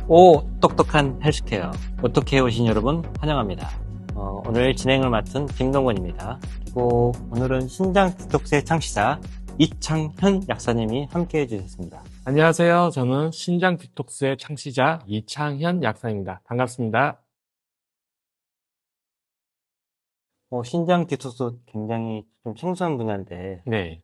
오, 똑똑한 헬스케어. 어떻게 오신 여러분 환영합니다. 오늘 진행을 맡은 김동건입니다. 그리고 오늘은 신장 디톡스의 창시자 이창현 약사님이 함께 해주셨습니다. 안녕하세요. 저는 신장 디톡스의 창시자 이창현 약사입니다. 반갑습니다. 신장 디톡스 굉장히 좀 생소한 분야인데 네.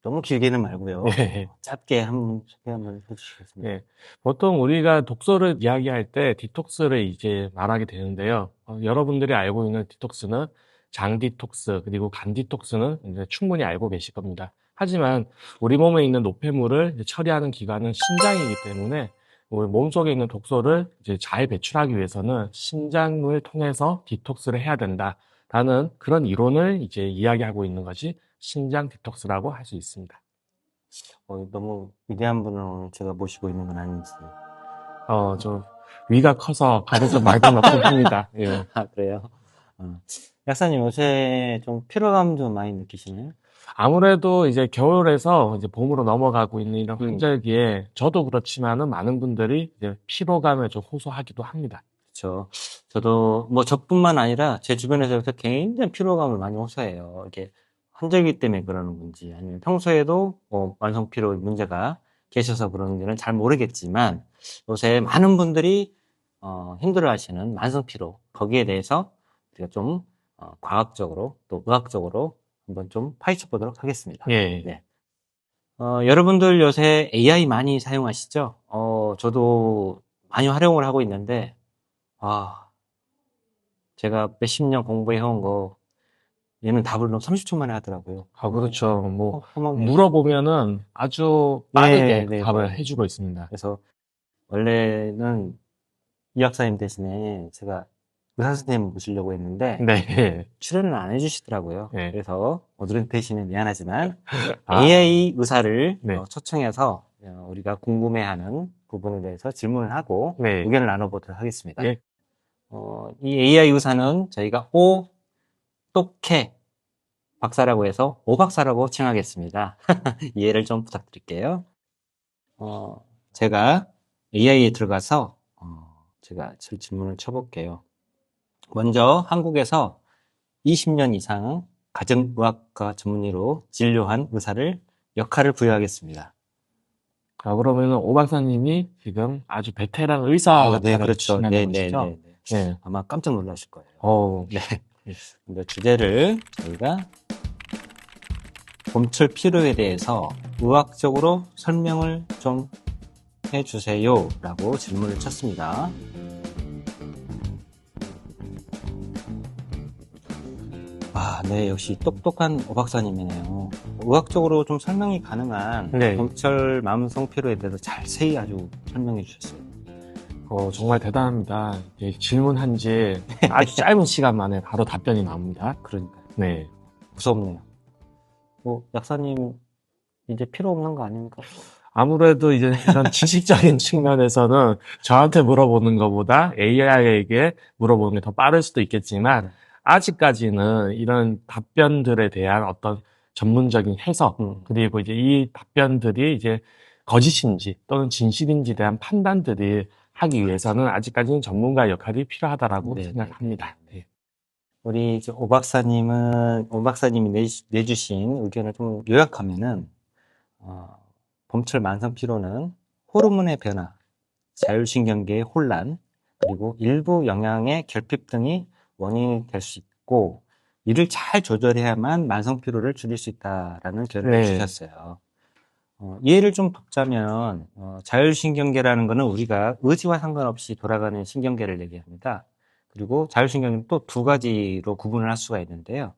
너무 길게는 말고요. 네. 짧게 한번 소개 한번 해주시겠습니까? 네. 보통 우리가 독소를 이야기할 때 디톡스를 이제 말하게 되는데요. 여러분들이 알고 있는 디톡스는 장 디톡스 그리고 간 디톡스는 이제 충분히 알고 계실 겁니다. 하지만 우리 몸에 있는 노폐물을 이제 처리하는 기관은 신장이기 때문에 우리 몸속에 있는 독소를 이제 잘 배출하기 위해서는 신장을 통해서 디톡스를 해야 된다라는 그런 이론을 이제 이야기하고 있는 것이 신장 디톡스라고 할 수 있습니다. 너무 위대한 분을 오늘 제가 모시고 있는 건 아닌지. 좀 위가 커서 가려서 말도 높고 합니다. 예. 아, 그래요? 약사님 요새 좀 피로감 좀 많이 느끼시나요? 아무래도 이제 겨울에서 이제 봄으로 넘어가고 있는 이런 음. 환절기에 저도 그렇지만은 많은 분들이 이제 피로감을 좀 호소하기도 합니다. 그렇죠. 저도 뭐 저뿐만 아니라 제 주변에서 요새 굉장히 피로감을 많이 호소해요. 이게 환절기 때문에 그러는 건지 아니면 평소에도 만성 피로 문제가 계셔서 그런지는 잘 모르겠지만 요새 많은 분들이 힘들어하시는 만성 피로 거기에 대해서 우리가 좀 과학적으로 또 의학적으로 한번 좀 파헤쳐 보도록 하겠습니다. 예. 네. 여러분들 요새 AI 많이 사용하시죠? 저도 많이 활용을 하고 있는데 제가 몇십 년 공부해온 거 얘는 답을 너무 30초 만에 하더라고요. 그렇죠. 뭐 허망해요. 물어보면은 아주 빠르게 네, 답을 네. 해주고 있습니다. 그래서 원래는 이 약사님 대신에 제가 의사 선생님 모시려고 했는데 네. 출연을 안 해주시더라고요. 네. 그래서 오늘은 대신에 미안하지만 아. AI 의사를 네. 초청해서 우리가 궁금해하는 부분에 대해서 질문을 하고 네. 의견을 나눠보도록 하겠습니다. 예. 이 AI 의사는 저희가 오똑해 박사라고 해서 오박사라고 칭하겠습니다. 이해를 좀 부탁드릴게요. 제가 AI에 들어가서 제가 질문을 쳐볼게요. 먼저 한국에서 20년 이상 가정의학과 전문의로 진료한 의사를 역할을 부여하겠습니다. 그러면은 오 박사님이 지금 아주 베테랑 의사 네, 그렇죠. 네, 것이죠? 네. 아마 깜짝 놀라실 거예요. 네. 근데 주제를 저희가 봄철 피로에 대해서 의학적으로 설명을 좀 해주세요 라고 질문을 쳤습니다. 네, 역시 똑똑한 오 박사님이네요. 의학적으로 좀 설명이 가능한 네. 봄철 만성 피로에 대해서 자세히 아주 설명해 주셨어요. 정말 대단합니다. 질문한 지 아주 짧은 시간 만에 바로 답변이 나옵니다. 그러니까요. 네. 무섭네요. 약사님 이제 필요 없는 거 아닙니까? 아무래도 이제 이런 지식적인 측면에서는 저한테 물어보는 것보다 AI에게 물어보는 게 더 빠를 수도 있겠지만 아직까지는 이런 답변들에 대한 어떤 전문적인 해석 그리고 이제 이 답변들이 이제 거짓인지 또는 진실인지에 대한 판단들이 하기 위해서는 아직까지는 전문가의 역할이 필요하다라고 생각합니다. 네. 우리 오 박사님이 내주신 의견을 좀 요약하면은 봄철 만성 피로는 호르몬의 변화, 자율신경계의 혼란, 그리고 일부 영양의 결핍 등이 원인이 될 수 있고 이를 잘 조절해야만 만성 피로를 줄일 수 있다라는 결론을 주셨어요. 예를 좀 듣자면 자율신경계라는 것은 우리가 의지와 상관없이 돌아가는 신경계를 얘기합니다. 그리고 자율신경계는 또 두 가지로 구분을 할 수가 있는데요.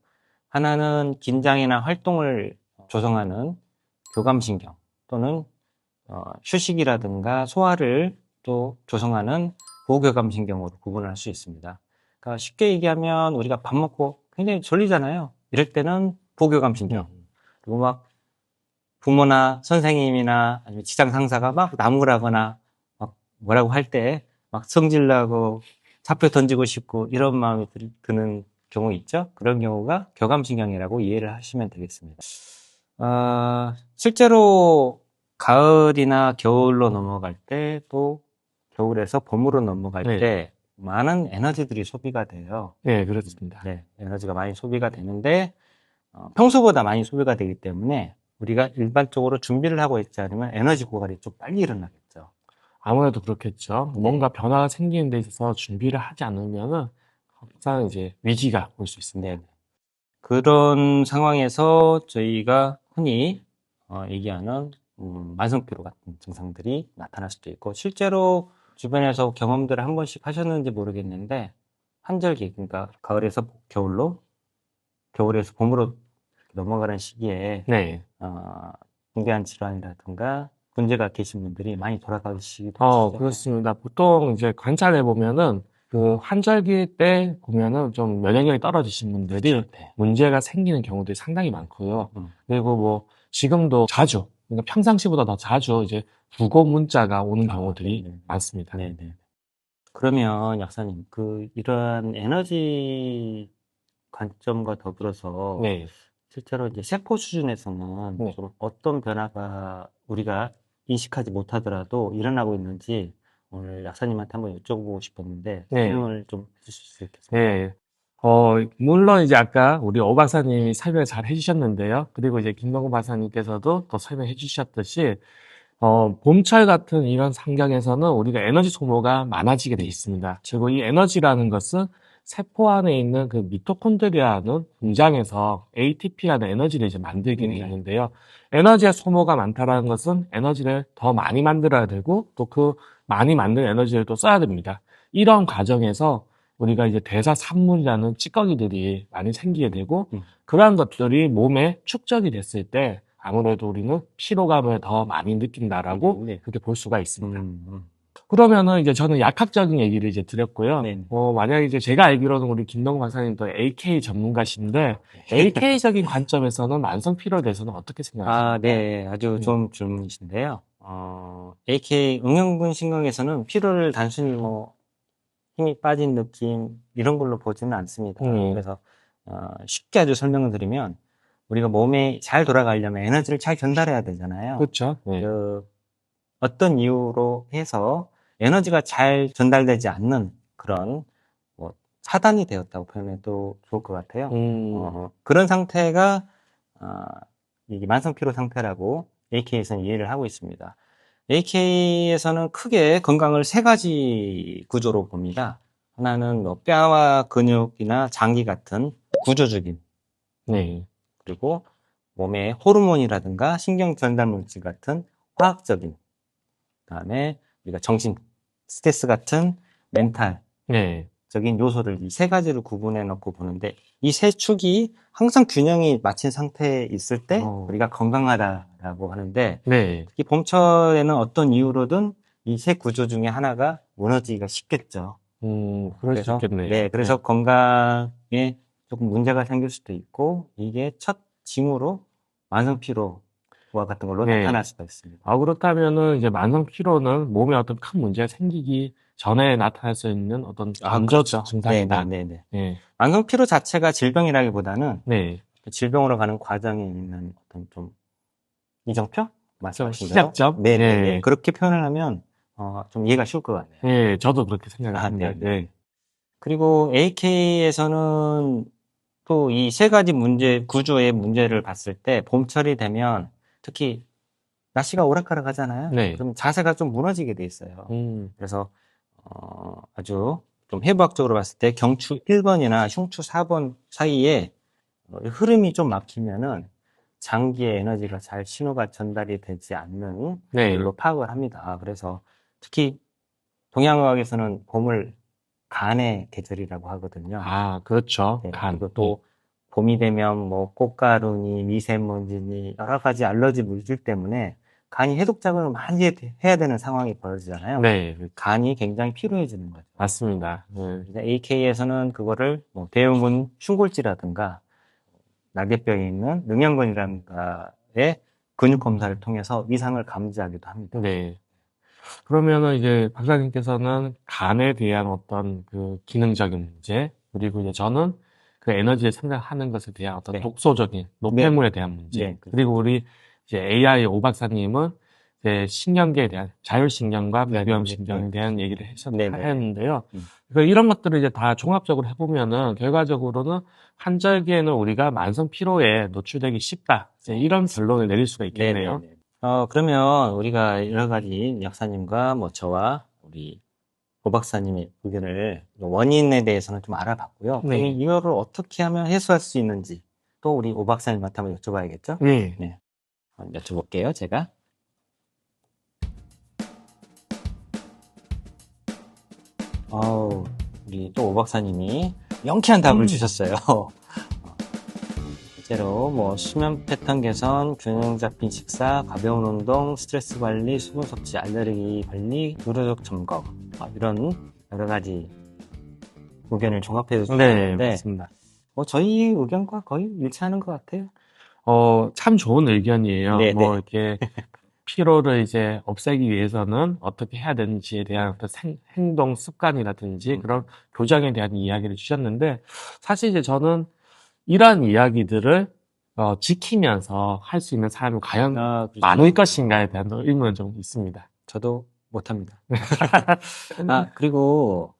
하나는 긴장이나 활동을 조성하는 교감신경 또는 휴식이라든가 소화를 또 조성하는 보교감신경으로 구분을 할 수 있습니다. 그러니까 쉽게 얘기하면 우리가 밥 먹고 굉장히 졸리잖아요. 이럴 때는 보교감신경. 그리고 막 부모나 선생님이나 아니면 직장 상사가 막 나무라거나 막 뭐라고 할 때 막 성질나고 사표 던지고 싶고 이런 마음이 드는 경우 있죠. 그런 경우가 교감신경이라고 이해를 하시면 되겠습니다. 실제로 가을이나 겨울로 넘어갈 때, 또 겨울에서 봄으로 넘어갈 네. 때 많은 에너지들이 소비가 돼요. 네, 그렇습니다. 네, 에너지가 많이 소비가 되는데 평소보다 많이 소비가 되기 때문에 우리가 일반적으로 준비를 하고 있지 않으면 에너지 고갈이 좀 빨리 일어나겠죠. 아무래도 그렇겠죠. 뭔가 변화가 생기는 데 있어서 준비를 하지 않으면은 항상 이제 위기가 올 수 있습니다. 네. 그런 상황에서 저희가 흔히 얘기하는 만성피로 같은 증상들이 나타날 수도 있고, 실제로 주변에서 경험들을 한 번씩 하셨는지 모르겠는데, 한절기, 그러니까 가을에서 겨울로, 겨울에서 봄으로 넘어가는 시기에 네. 중대한 질환이라든가 문제가 계신 분들이 많이 돌아가시기도 하시죠. 그렇습니다. 보통 이제 관찰해 보면은 그 환절기 때 보면은 좀 면역력이 떨어지신 분들이 네. 문제가 생기는 경우들이 상당히 많고요. 음. 그리고 뭐 지금도 자주, 그러니까 평상시보다 더 자주 이제 부고 문자가 오는 아, 경우들이 네네. 많습니다. 네네. 그러면 약사님, 이러한 에너지 관점과 더불어서 네. 실제로 이제 세포 수준에서는 네. 좀 어떤 변화가 우리가 인식하지 못하더라도 일어나고 있는지 오늘 약사님한테 한번 여쭤보고 싶었는데 네. 설명을 좀 해주실 수 있겠습니까? 네. 물론 이제 아까 우리 오 박사님이 설명을 잘 해주셨는데요. 그리고 이제 김동구 박사님께서도 또 설명해 주셨듯이, 봄철 같은 이런 환경에서는 우리가 에너지 소모가 많아지게 돼 있습니다. 그리고 이 에너지라는 것은 세포 안에 있는 그 미토콘드리아는 분장해서 ATP라는 에너지를 이제 만들게 되어 있는데요. 에너지의 소모가 많다라는 것은 에너지를 더 많이 만들어야 되고, 또 그 많이 만든 에너지를 또 써야 됩니다. 이런 과정에서 우리가 이제 대사산물이라는 찌꺼기들이 많이 생기게 되고, 그러한 것들이 몸에 축적이 됐을 때 아무래도 우리는 피로감을 더 많이 느낀다라고 네. 그렇게 볼 수가 있습니다. 음. 그러면은 이제 저는 약학적인 얘기를 이제 드렸고요. 네. 만약에 이제 제가 알기로는 우리 김동구 박사님도 AK 전문가신데, AK적인 관점에서는 만성 피로에 대해서는 어떻게 생각하십니까? 네. 아주 좋은 질문이신데요. AK 응용근 신경에서는 피로를 단순히 뭐 힘이 빠진 느낌 이런 걸로 보지는 않습니다. 그래서 쉽게 아주 설명을 드리면, 우리가 몸에 잘 돌아가려면 에너지를 잘 전달해야 되잖아요. 그렇죠. 네. 어떤 이유로 해서 에너지가 잘 전달되지 않는 그런 뭐 차단이 되었다고 표현해도 좋을 것 같아요. 그런 상태가 이게 만성피로 상태라고 AK에서는 이해를 하고 있습니다. AK에서는 크게 건강을 세 가지 구조로 봅니다. 하나는 뭐 뼈와 근육이나 장기 같은 구조적인, 네. 그리고 몸의 호르몬이라든가 신경 전달 물질 같은 화학적인, 그다음에 우리가 정신, 스트레스 같은 멘탈적인 네. 요소를 이 세 가지로 구분해 놓고 보는데, 이 세 축이 항상 균형이 맞춘 상태에 있을 때 우리가 건강하다라고 하는데, 네. 특히 봄철에는 어떤 이유로든 이 세 구조 중에 하나가 무너지기가 쉽겠죠. 그럴 수 있겠네요. 네, 그래서 건강에 조금 문제가 생길 수도 있고, 이게 첫 징후로 만성피로와 같은 걸로 네. 나타날 수가 있습니다. 그렇다면은 이제 만성 피로는 몸에 어떤 큰 문제가 생기기 전에 나타날 수 있는 어떤 먼저 그렇죠. 증상이다. 네네네. 네. 만성피로 자체가 질병이라기보다는 네. 질병으로 가는 과정에 있는 어떤 좀 이정표? 말씀하신 대로? 시작점? 네네네. 네. 그렇게 표현을 하면 좀 이해가 쉬울 것 같네요. 네, 저도 그렇게 생각합니다. 네네. 네. 그리고 AK에서는 또 이 세 가지 구조의 문제를 봤을 때, 봄철이 되면 특히 날씨가 오락가락 하잖아요. 네. 그럼 자세가 좀 무너지게 돼 있어요. 그래서 아주 좀 해부학적으로 봤을 때 경추 1번이나 흉추 4번 사이에 흐름이 좀 막히면은 장기에 에너지가 잘 신호가 전달이 되지 않는 네. 걸로 파악을 합니다. 그래서 특히 동양의학에서는 봄을 간의 계절이라고 하거든요. 그렇죠. 네, 간. 그리고 또 봄이 되면 뭐 꽃가루니 미세먼지니 여러 가지 알러지 물질 때문에 간이 해독 작용을 많이 해야 되는 상황이 벌어지잖아요. 네. 간이 굉장히 피로해지는 거죠. 맞습니다. AK에서는 그거를 뭐 대흉근 흉골지라든가 낙엽뼈에 있는 능형근이라든가의 근육 검사를 통해서 이상을 감지하기도 합니다. 네. 그러면은 이제 박사님께서는 간에 대한 어떤 그 기능적인 문제, 그리고 이제 저는 그 에너지를 생산하는 것에 대한 어떤 네. 독소적인 노폐물에 대한 문제. 네, 그렇죠. 그리고 우리 이제 AI 오 박사님은 이제 신경계에 대한 자율신경과 네, 무비움신경에 네. 대한 얘기를 네, 네. 했는데요. 음. 그러니까 이런 것들을 이제 다 종합적으로 해보면은 결과적으로는 환절기에는 우리가 만성 피로에 노출되기 쉽다. 이제 이런 결론을 내릴 수가 있겠네요. 네네네. 그러면 우리가 여러 가지 약사님과 뭐 저와 우리 오 박사님의 의견을 원인에 대해서는 좀 알아봤고요. 네. 그럼 이거를 어떻게 하면 해소할 수 있는지 또 우리 오 박사님한테 한번 여쭤봐야겠죠? 네. 네. 한번 여쭤볼게요, 제가. 우리 또 오 박사님이 명쾌한 답을 주셨어요. 실제로 뭐 수면 패턴 개선, 균형 잡힌 식사, 가벼운 운동, 스트레스 관리, 수분 섭취, 알레르기 관리, 의료적 점검 이런 여러 가지 의견을 종합해 네, 주셨는데 맞습니다. 저희 의견과 거의 일치하는 것 같아요. 참 좋은 의견이에요. 네, 뭐 네. 이렇게 피로를 이제 없애기 위해서는 어떻게 해야 되는지에 대한 어떤 행동 습관이라든지 그런 교정에 대한 이야기를 주셨는데, 사실 이제 저는 이러한 이야기들을 지키면서 할 수 있는 사람이 과연 그렇죠. 많을 것인가에 대한 의문은 좀 있습니다. 저도 못합니다. 그리고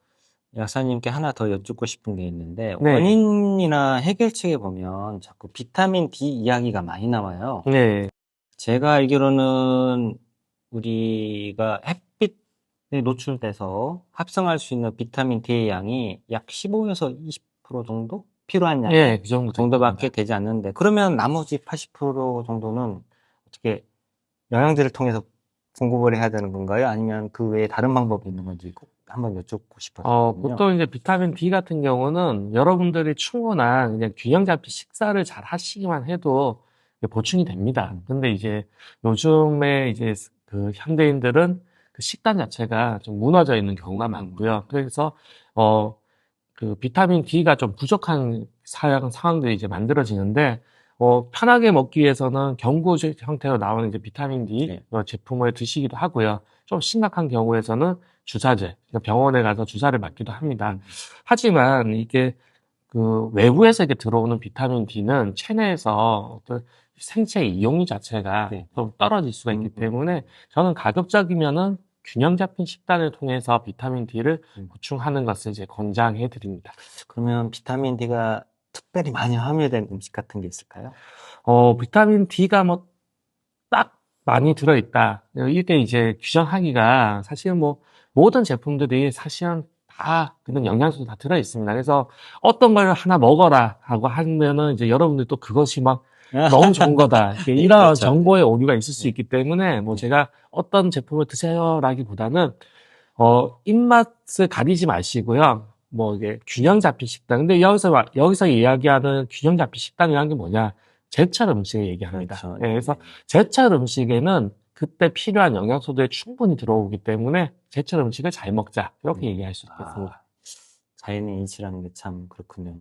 약사님께 하나 더 여쭙고 싶은 게 있는데 네. 원인이나 해결책에 보면 자꾸 비타민 D 이야기가 많이 나와요. 네. 제가 알기로는 우리가 햇빛에 노출돼서 합성할 수 있는 비타민 D의 양이 약 15에서 20% 정도? 필요한 양 예, 그 정도밖에 되지 않는데 그러면 나머지 80% 정도는 어떻게 영양제를 통해서 공급을 해야 되는 건가요? 아니면 그 외에 다른 방법이 있는 건지 꼭 한번 여쭙고 싶었거든요. 보통 이제 비타민 D 같은 경우는 여러분들이 충분한 그냥 균형 잡힌 식사를 잘 하시기만 해도 보충이 됩니다. 근데 이제 요즘에 이제 그 현대인들은 그 식단 자체가 좀 무너져 있는 경우가 많고요. 그래서 그 비타민 D가 좀 부족한 상황들이 이제 만들어지는데, 편하게 먹기 위해서는 경구 형태로 나오는 이제 비타민 D 제품을 드시기도 하고요. 좀 심각한 경우에서는 주사제, 그러니까 병원에 가서 주사를 맞기도 합니다. 하지만 이게 그 외부에서 이렇게 들어오는 비타민 D는 체내에서 어떤 생체 이용률 자체가 좀 떨어질 수가 있기 때문에 저는 가급적이면은 균형 잡힌 식단을 통해서 비타민 D를 보충하는 것을 이제 권장해 드립니다. 그러면 비타민 D가 특별히 많이 함유된 음식 같은 게 있을까요? 비타민 D가 뭐 딱 많이 들어있다. 이때 이제 규정하기가 사실은 뭐 모든 제품들이 사실은 다 그런 영양소도 다 들어있습니다. 그래서 어떤 걸 하나 먹어라 하고 하면은 이제 여러분들 또 그것이 막 너무 좋은 거다. 이런 그렇죠. 정보의 오류가 있을 수 있기 때문에 뭐 제가 어떤 제품을 드세요라기보다는 입맛을 가리지 마시고요. 뭐 이게 균형 잡힌 식단. 근데 여기서 이야기하는 균형 잡힌 식단이라는 게 뭐냐? 제철 음식을 얘기합니다. 그렇죠. 그래서 제철 음식에는 그때 필요한 영양소들이 충분히 들어오기 때문에 제철 음식을 잘 먹자. 이렇게 얘기할 수 있겠습니다. 자연의 인치라는 게 참 그렇군요.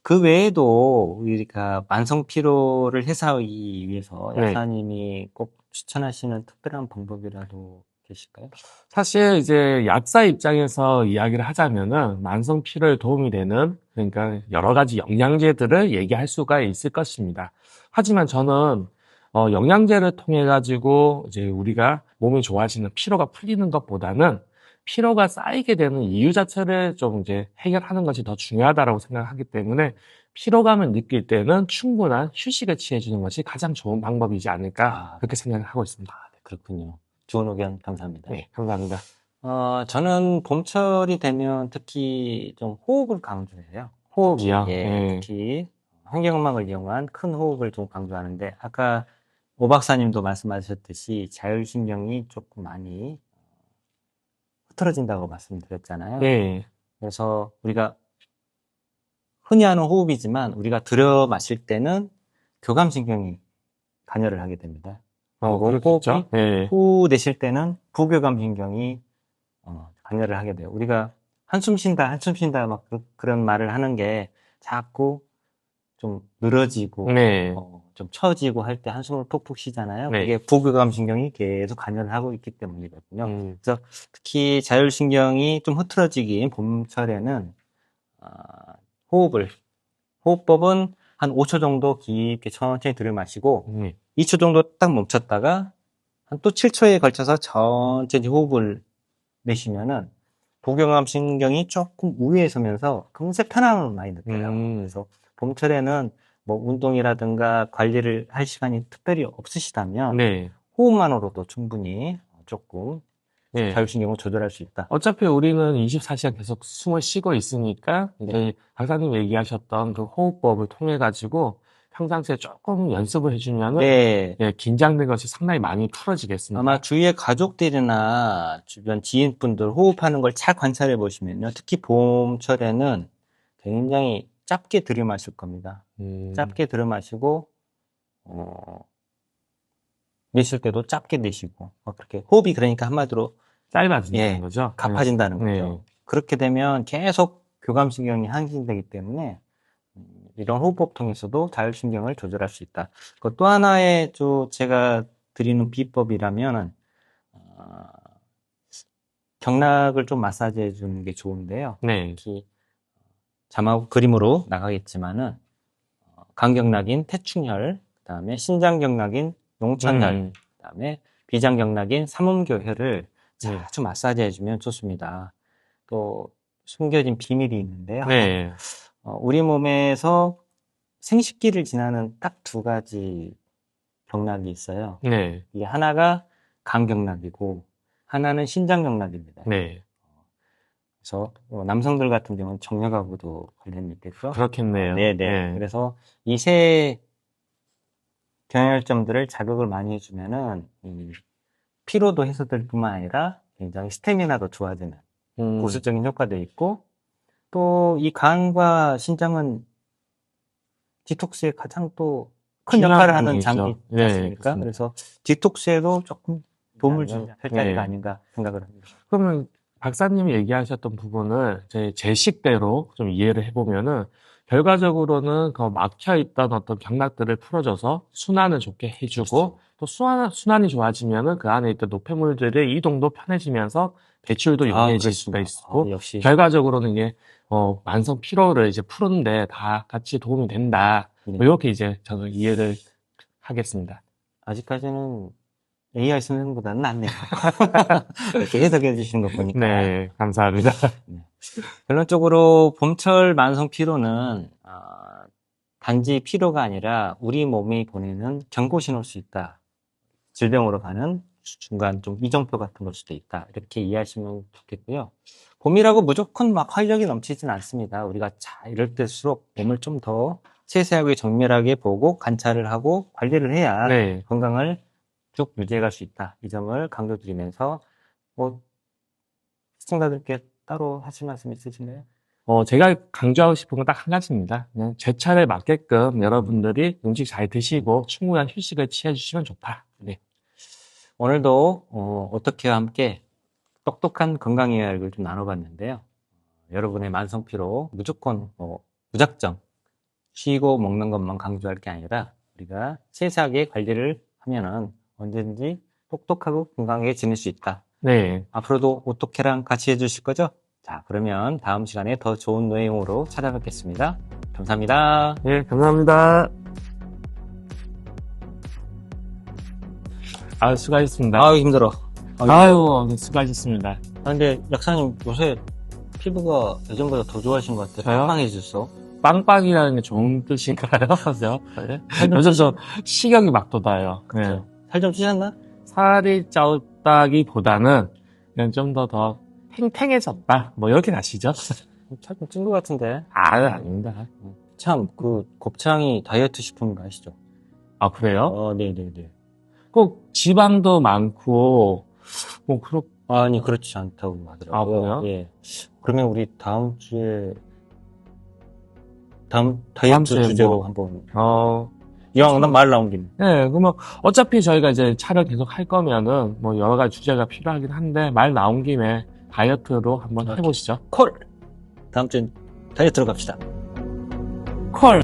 그 외에도 우리가 만성 피로를 해소하기 위해서 네. 약사님이 꼭 추천하시는 특별한 방법이라도 계실까요? 사실 이제 약사 입장에서 이야기를 하자면은 만성 피로에 도움이 되는 그러니까 여러 가지 영양제들을 얘기할 수가 있을 것입니다. 하지만 저는 영양제를 통해 가지고 이제 우리가 몸이 좋아지는 피로가 풀리는 것보다는 피로가 쌓이게 되는 이유 자체를 좀 이제 해결하는 것이 더 중요하다라고 생각하기 때문에 피로감을 느낄 때는 충분한 휴식을 취해주는 것이 가장 좋은 방법이지 않을까 그렇게 생각을 하고 있습니다. 네, 그렇군요. 좋은 의견 감사합니다. 네, 감사합니다. 저는 봄철이 되면 특히 좀 호흡을 강조해요. 호흡이요? 특히 환경음악을 이용한 큰 호흡을 좀 강조하는데 아까 오 박사님도 말씀하셨듯이 자율신경이 조금 많이 흐트러진다고 말씀드렸잖아요. 네. 그래서 우리가 흔히 하는 호흡이지만 우리가 들여 마실 때는 교감신경이 관여를 하게 됩니다. 그렇겠죠? 네. 후 내쉴 때는 부교감신경이 관여를 하게 돼요. 우리가 한숨 쉰다 막 그런 말을 하는 게 자꾸 좀 늘어지고 네. 좀 처지고 할 때 한숨을 푹푹 쉬잖아요. 네. 그게 부교감신경이 계속 관여를 하고 있기 때문이거든요. 그래서 특히 자율신경이 좀 흐트러지긴 봄철에는 호흡법은 한 5초 정도 깊게 천천히 들이마시고 2초 정도 딱 멈췄다가 한 또 7초에 걸쳐서 천천히 호흡을 내쉬면은 부경감 신경이 조금 우위에 서면서 금세 편안함을 많이 느껴요. 그래서 봄철에는 뭐 운동이라든가 관리를 할 시간이 특별히 없으시다면 네. 호흡만으로도 충분히 조금 네. 자율신경을 조절할 수 있다. 어차피 우리는 24시간 계속 숨을 쉬고 있으니까 이제 박사님 얘기하셨던 그 호흡법을 통해 가지고 평상시에 조금 연습을 해주면은 네. 예, 긴장된 것이 상당히 많이 풀어지겠습니다. 아마 주위의 가족들이나 주변 지인분들 호흡하는 걸 잘 관찰해 보시면요. 특히 봄철에는 굉장히 짧게 들이마실 겁니다. 짧게 들이마시고, 내쉴 때도 짧게 내쉬고, 그렇게 호흡이 그러니까 한마디로 짧아진다는 거죠. 가파진다는 네. 거죠. 그렇게 되면 계속 교감신경이 항진되기 때문에 이런 호흡법 통해서도 자율신경을 조절할 수 있다. 또 하나의 제가 드리는 비법이라면 경락을 좀 마사지해 주는 게 좋은데요. 네. 특히 자막 그림으로 나가겠지만은 간경락인 태충혈, 그다음에 신장경락인 용천혈, 그다음에 비장경락인 삼음교혈을 자주 마사지해 주면 좋습니다. 또 숨겨진 비밀이 있는데요. 네. 우리 몸에서 생식기를 지나는 딱 두 가지 경락이 있어요. 네. 이게 하나가 간경락이고 하나는 신장경락입니다. 네. 그래서 남성들 같은 경우는 정력하고도 관련이 있겠죠. 그렇겠네요. 네네. 네. 그래서 이 세 경혈점들을 자극을 많이 해주면은 피로도 해소될 뿐만 아니라 굉장히 스태미나도 좋아지는 보수적인 효과도 있고, 또 이 간과 신장은 디톡스에 가장 또 큰 역할을 하는 장기 네, 않습니까? 그래서 디톡스에도 조금 도움을 주는 혈자리가 네. 아닌가 생각을 합니다. 그러면 박사님이 얘기하셨던 부분을 제 식대로 좀 이해를 해보면은 결과적으로는 그 막혀있던 어떤 경락들을 풀어줘서 순환을 좋게 해주고, 또 순환이 좋아지면은 그 안에 있던 노폐물들의 이동도 편해지면서 배출도 용이해질 수가 있고, 역시 결과적으로는 이게 만성 피로를 이제 푸는데 다 같이 도움이 된다. 뭐 이렇게 이제 저는 이해를 하겠습니다. 아직까지는 AI 선생님보다는 낫네요. 이렇게 해석해 주시는 거 보니까. 네, 감사합니다. 결론적으로 봄철 만성 피로는 단지 피로가 아니라 우리 몸이 보내는 경고 신호일 수 있다. 질병으로 가는 중간 좀 이정표 같은 걸 수도 있다. 이렇게 이해하시면 좋겠고요. 봄이라고 무조건 막 활력이 넘치진 않습니다. 우리가 이럴 때일수록 몸을 좀 더 세세하게 정밀하게 보고 관찰을 하고 관리를 해야 네. 건강을 쭉 유지해 갈 수 있다. 이 점을 강조드리면서 시청자들께 따로 하실 말씀 있으신가요? 제가 강조하고 싶은 건 딱 한 가지입니다. 그냥 제 차례에 맞게끔 여러분들이 음식 잘 드시고 충분한 휴식을 취해주시면 좋다. 네. 오늘도 어떻게와 함께 똑똑한 건강 이야기를 좀 나눠봤는데요. 여러분의 만성 피로 무조건 무작정 쉬고 먹는 것만 강조할 게 아니라 우리가 세세하게 관리를 하면은 언제든지 똑똑하고 건강하게 지낼 수 있다. 네. 앞으로도 오똑해랑 같이 해주실 거죠? 자, 그러면 다음 시간에 더 좋은 내용으로 찾아뵙겠습니다. 감사합니다. 네, 감사합니다. 수고하셨습니다. 아유, 힘들어. 수고하셨습니다. 근데 약사님 요새 피부가 예전보다 더 좋아하신 것 같아요. 저요? 빵빵해졌어. 빵빵이라는 게 좋은 뜻인가요? 요즘 저 식욕이 막 돋아요. 네. 살 좀 찌셨나? 살이 쪘다기보다는 그냥 좀 더 탱탱해졌다. 뭐 이렇게 가시죠? 살 좀 찐 것 같은데. 아닙니다. 참, 곱창이 다이어트 식품인 거 아시죠? 아, 그래요? 네네네. 꼭 지방도 많고, 아니, 그렇지 않다고 하더라고요. 아, 그래요? 예. 그러면 우리 다음 다이어트 주에 주제로 한번. 이왕 말 나온 김에. 네, 그러면 어차피 저희가 이제 차를 계속 할 거면은 뭐 여러 가지 주제가 필요하긴 한데 말 나온 김에 다이어트로 한번 해보시죠. 콜! 다음 주엔 다이어트로 갑시다. 콜!